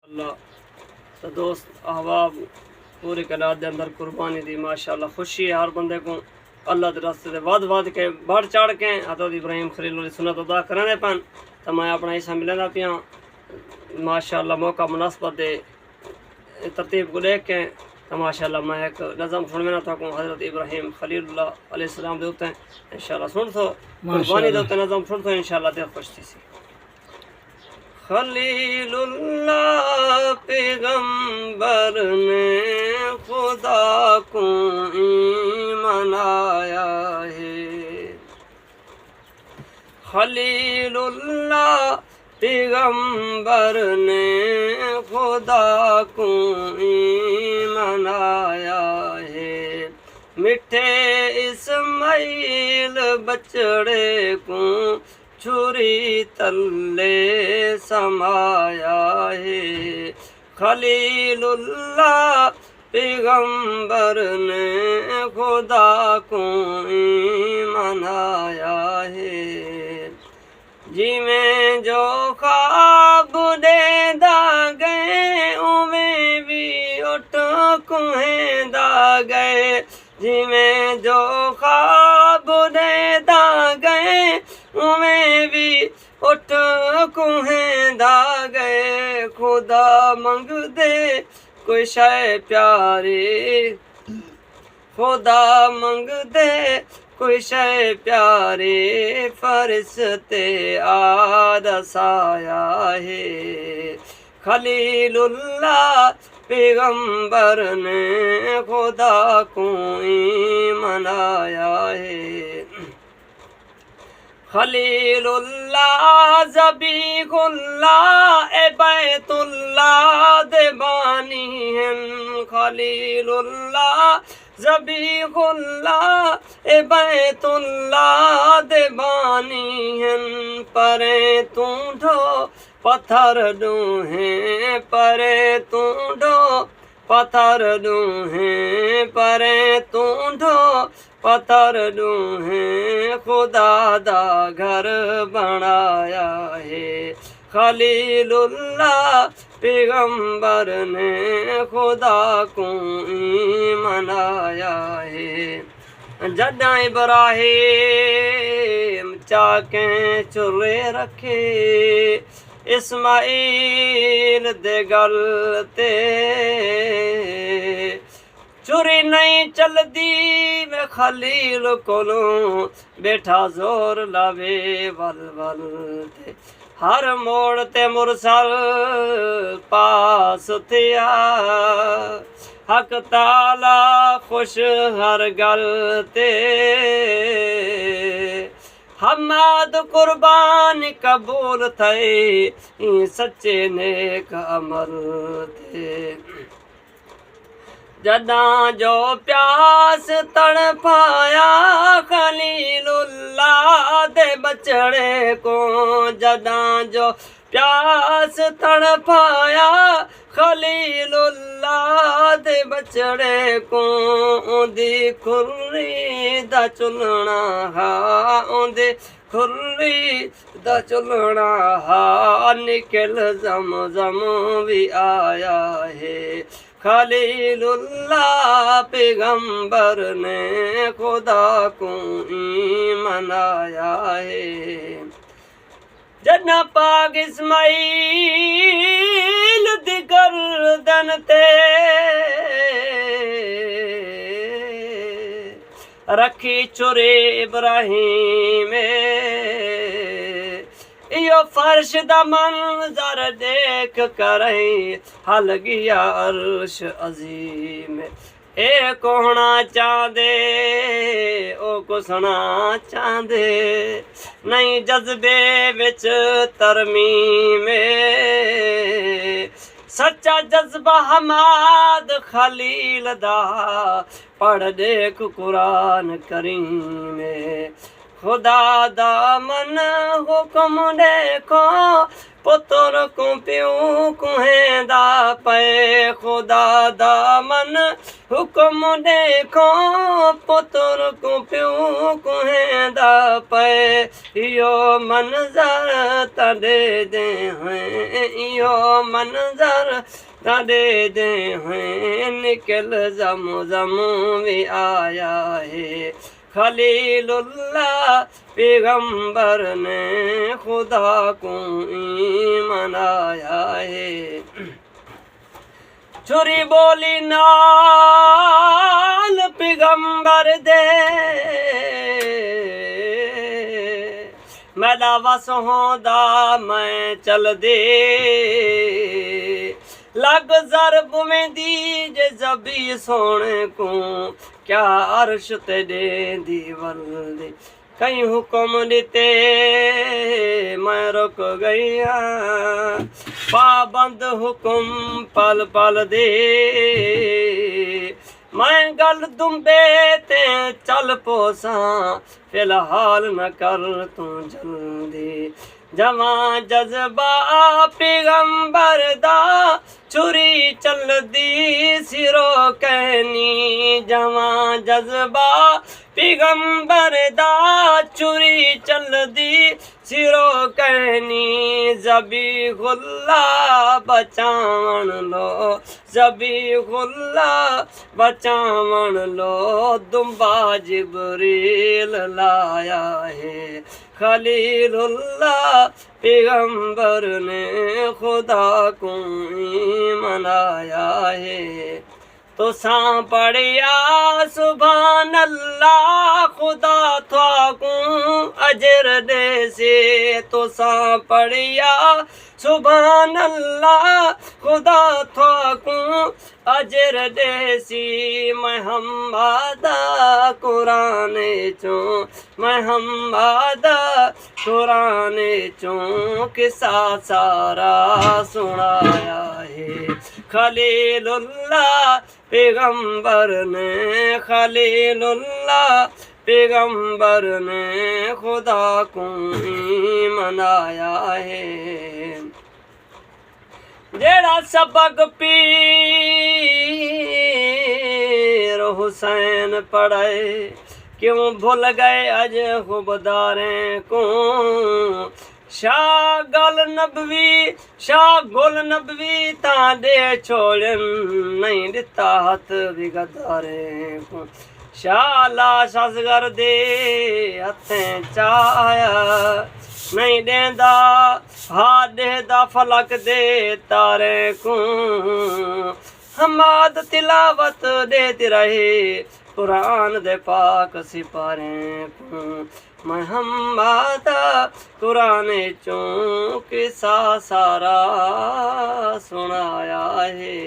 अल्लाह तो दोस्त अहबाब पूरे कनात के अंदर कुर्बानी दी माशाअल्लाह खुशी है हर बंदे को अल्लाह के रास्ते से वध के बढ़ चढ़ के हज़रत इब्राहिम खलील सुन्नत अदा करने पन तो मैं अपना हिस्सा मिलना पिया माशाअल्लाह मौका मुनासबत दे तरतीब को देख के तो माशाअल्लाह मैं एक नज़म सुनना था को हज़रत इब्राहिम खलीलुल्लाह अलैहिस्सलाम दे उत्ते इंशाअल्लाह सुन तो कुर्बानी दे उत्ते नज़म सुन तो इंशाअल्लाह दिल खुश थी सी। खलीलुल्लाह पैगंबर ने खुदा को ईमान आया है। खलीलुल्लाह पैगंबर ने खुदा को ईमान आया है। मिठे इस्माइल बचड़े को छुरी तल्ले समाया है। खलीलुल्लाह पैगंबर ने खुदा को ईमान आया है। जिमें जो ख्वाब दे दा गए उमें भी उठ कुहेंदा गए। जिमें जो ख्वाब दे दा गए उमें भी उठ कुहेंदा गए। खुदा मंग दे कोई शय प्यारे खुदा मंग दे कोई शय प्यारे फरिश्ते आदस आया है। खलीलुल्लाह पैगंबर ने खुदा को ईमान आया है। खलीलुल्लाह ज़बीहुल्लाह ए बैतुल्लाह दे बानी हैं। खलीलुल्लाह ज़बीहुल्लाह ए बैतुल्लाह दे बानी हैं। परे तूंढो पत्थर दूहें परे तूंढो पत्थर दूहें परे तूंढो पत्थर दूहें खुदा दा घर बनाया है। खलीलुल्लाह पैगंबर ने खुदा को ईमान आया है। जदा इब्राहिम चाके चुरे रखे इस्माइल दे गल ते चुरी नहीं चलदी मैं खलील कोलों बैठा जोर लावे वल वल ते। हर मोड़ ते मुरसल पास थिया हक ताला खुश हर गल ते। हमाद कुर्बान कबूल थे सच्चे नेक अमल थे। जदा जो प्यास तड़पाया खलीलुल्लाह दे बचड़े को। जदा जो प्यास तड़पाया खलीलुल्लाह दे बचड़े को। ओंदी खुर्री दा चुलना हा ओंदी खुर्री दा चुलना हा निकल ज़मज़म भी आया है। खलीलुल्लाह पैगंबर ने खुदा को ईमान आया है। जना पाक इस्माइल दी गर्दन ते रखी चुरे इब्राहिम यो फर्श दा मंजर देख कर हल गया अर्श अजीम। ए कोहना चांदे ओ कुसना चांदे नहीं जज्बे विच तरमीम। सच्चा जज्बा हमाद खलील दा पढ़ देख कुरान करीम। खुदा दा मन हुक्म देखो पुत्र को प्यो कुहेंदा पे। खुदा दा मन हुक्म देखो पुत्र को प्यो को हैंदा पे यो मंजर तदे दे हैं यो मंजर तदे दे हैं निकल जमो जमो भी आया है खलीलुल्लाह पैगंबर ने खुदा को ईमान आया है छुरी बोली नाल पैगंबर दे मैदा वस होंदा मैं चल दे लग ज़रब वेंदी जे ज़बी सोने को क्या अर्श ते देंदी वल्दे कई हुक्म दिते मैं रुक गईया पाबंद हुक्म पल पल दे मैं गल दुंबे ते चल पोसा फिलहाल न कर तू जल्दी जवां जज्बा पैगंबर दा छुरी चलदी सिरो कहनी जवां जज्बा पैगंबर दा छुरी चलदी सिरो कहनी ज़बी गुल्ला बचावन लो ज़बी गुल्ला बचावन लो दुंबा जिब्रील लाया है खलीलुल्लाह पैगंबर ने खुदा को ईमान आया है तो सा पढ़िया सुभान अल्लाह खुदा थाकू अजर दे से तो सा पढ़िया सुभान अल्लाह खुदा थाकू अजर देसी मैं हम आदा कुरान चो मैं हम आदा कुरान चो किसा सारा सुनाया है खलीलुल्लाह पैगंबर ने खलीलुल्लाह पैगंबर ने खुदा को मनाया है जेड़ा सबक पीर हुसैन पढ़े क्यों भूल गए अज खुबदारे को शाह गुल नबवी तांडे छोड़न नहीं दिता हाथ भी गदारे को शाह लाश असगर दे हथें चाया नहीं देंदा हाथ देदा फलक दे तारे को हमाद तिलावत देते रहे कुरान दे पाक सिपारे को मैं हम आदा कुरान चों किसा सारा सुनाया है।